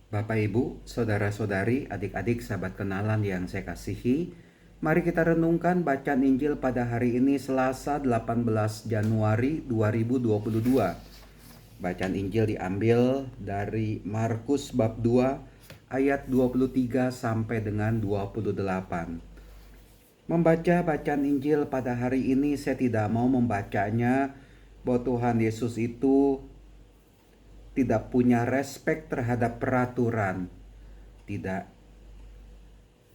Bapak, Ibu, saudara-saudari, adik-adik, sahabat kenalan yang saya kasihi, mari kita renungkan bacaan Injil pada hari ini Selasa 18 Januari 2022. Bacaan Injil diambil dari Markus bab 2 ayat 23 sampai dengan 28. Membaca bacaan Injil pada hari ini saya tidak mau membacanya bahwa Tuhan Yesus itu tidak punya respek terhadap peraturan. Tidak.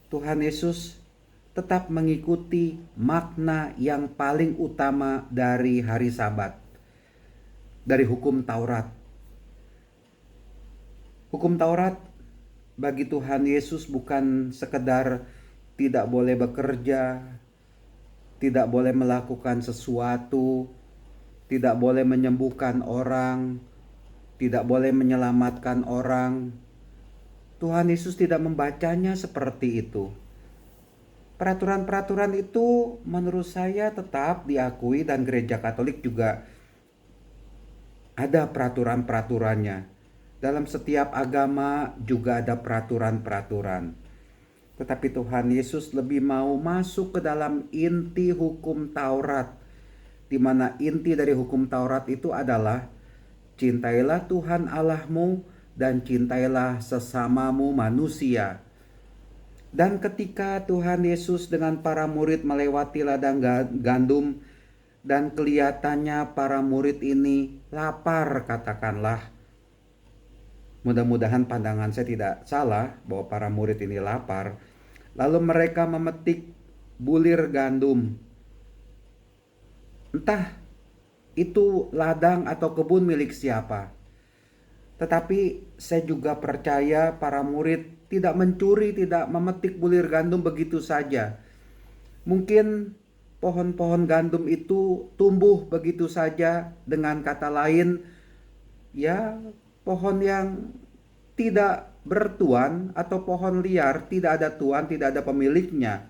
Tuhan Yesus tetap mengikuti makna yang paling utama dari hari Sabat, dari hukum Taurat. Hukum Taurat bagi Tuhan Yesus bukan sekedar tidak boleh bekerja, tidak boleh melakukan sesuatu, tidak boleh menyembuhkan orang, tidak boleh menyelamatkan orang. Tuhan Yesus tidak membacanya seperti itu. Peraturan-peraturan itu menurut saya tetap diakui dan Gereja Katolik juga ada peraturan-peraturannya. Dalam setiap agama juga ada peraturan-peraturan. Tetapi Tuhan Yesus lebih mau masuk ke dalam inti hukum Taurat, di mana inti dari hukum Taurat itu adalah cintailah Tuhan Allahmu dan cintailah sesamamu manusia. Dan ketika Tuhan Yesus dengan para murid melewati ladang gandum dan kelihatannya para murid ini lapar, katakanlah. Mudah-mudahan pandangan saya tidak salah bahwa para murid ini lapar. Lalu mereka memetik bulir gandum. Entah itu ladang atau kebun milik siapa. Tetapi saya juga percaya para murid tidak mencuri, tidak memetik bulir gandum begitu saja. Mungkin pohon-pohon gandum itu tumbuh begitu saja, dengan kata lain, ya pohon yang tidak bertuan atau pohon liar, tidak ada tuan, tidak ada pemiliknya.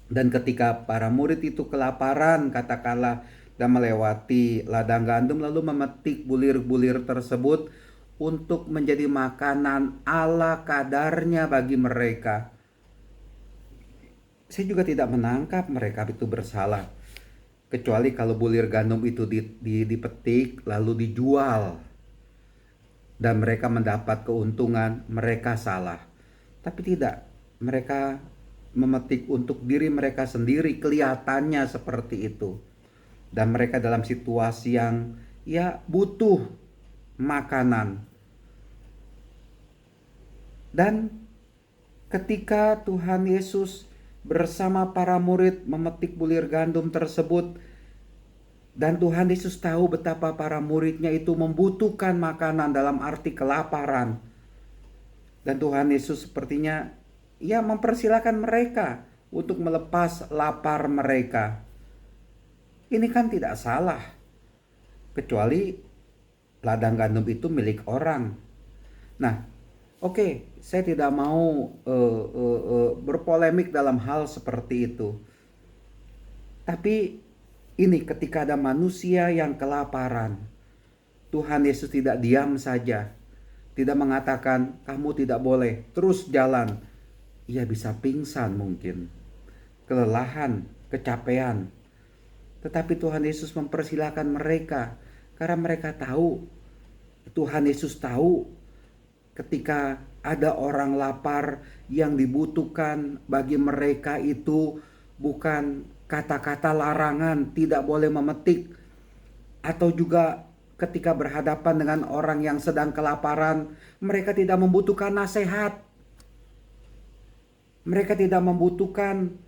Dan ketika para murid itu kelaparan, katakanlah, dan melewati ladang gandum lalu memetik bulir-bulir tersebut untuk menjadi makanan ala kadarnya bagi mereka. Saya juga tidak menangkap mereka itu bersalah, kecuali kalau bulir gandum itu dipetik lalu dijual dan mereka mendapat keuntungan, mereka salah. Tapi tidak, mereka memetik untuk diri mereka sendiri, kelihatannya seperti itu. Dan mereka dalam situasi yang ya butuh makanan. Dan ketika Tuhan Yesus bersama para murid memetik bulir gandum tersebut, dan Tuhan Yesus tahu betapa para muridnya itu membutuhkan makanan dalam arti kelaparan. Dan Tuhan Yesus sepertinya ya mempersilahkan mereka untuk melepas lapar mereka. Ini kan tidak salah, kecuali ladang gandum itu milik orang. Nah, oke, saya tidak mau berpolemik dalam hal seperti itu. Tapi ini ketika ada manusia yang kelaparan, Tuhan Yesus tidak diam saja, tidak mengatakan kamu tidak boleh terus jalan. Ia bisa pingsan mungkin, kelelahan, kecapean. Tetapi Tuhan Yesus mempersilahkan mereka karena mereka tahu, Tuhan Yesus tahu ketika ada orang lapar yang dibutuhkan bagi mereka itu bukan kata-kata larangan tidak boleh memetik, atau juga ketika berhadapan dengan orang yang sedang kelaparan, mereka tidak membutuhkan nasihat. Mereka tidak membutuhkan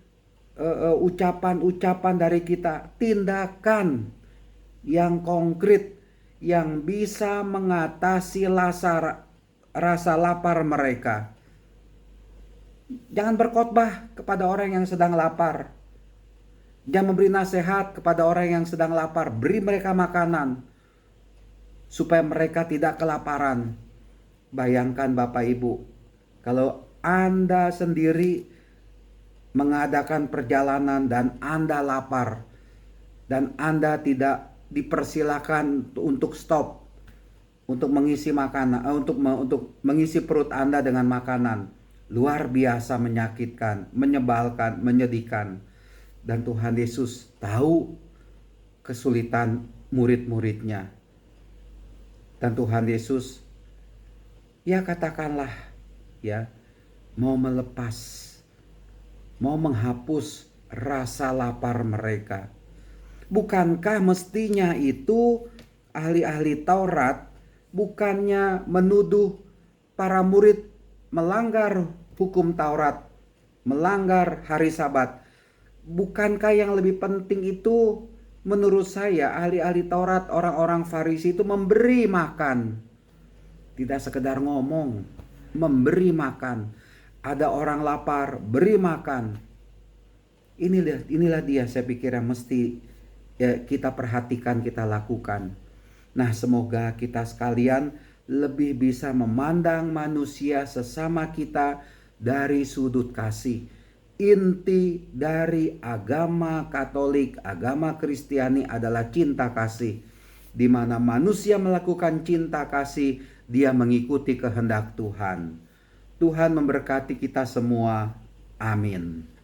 ucapan-ucapan dari kita, tindakan yang konkret yang bisa mengatasi rasa lapar mereka. Jangan berkhotbah kepada orang yang sedang lapar. Jangan memberi nasihat kepada orang yang sedang lapar. Beri mereka makanan supaya mereka tidak kelaparan. Bayangkan Bapak Ibu, kalau Anda sendiri mengadakan perjalanan dan Anda lapar dan Anda tidak dipersilakan untuk stop, untuk mengisi makanan, untuk mengisi perut Anda dengan makanan. Luar biasa menyakitkan, menyebalkan, menyedihkan. Dan Tuhan Yesus tahu kesulitan murid-muridnya. Dan Tuhan Yesus, ya katakanlah, ya, mau melepas, mau menghapus rasa lapar mereka. Bukankah mestinya itu ahli-ahli Taurat bukannya menuduh para murid melanggar hukum Taurat, melanggar hari Sabat? Bukankah yang lebih penting itu menurut saya ahli-ahli Taurat, orang-orang Farisi itu memberi makan. Tidak sekedar ngomong, memberi makan. Ada orang lapar, beri makan. Inilah dia saya pikir yang mesti kita perhatikan, kita lakukan. Nah, semoga kita sekalian lebih bisa memandang manusia sesama kita dari sudut kasih. Inti dari agama Katolik, agama Kristiani adalah cinta kasih. Di mana manusia melakukan cinta kasih, dia mengikuti kehendak Tuhan. Tuhan memberkati kita semua. Amin.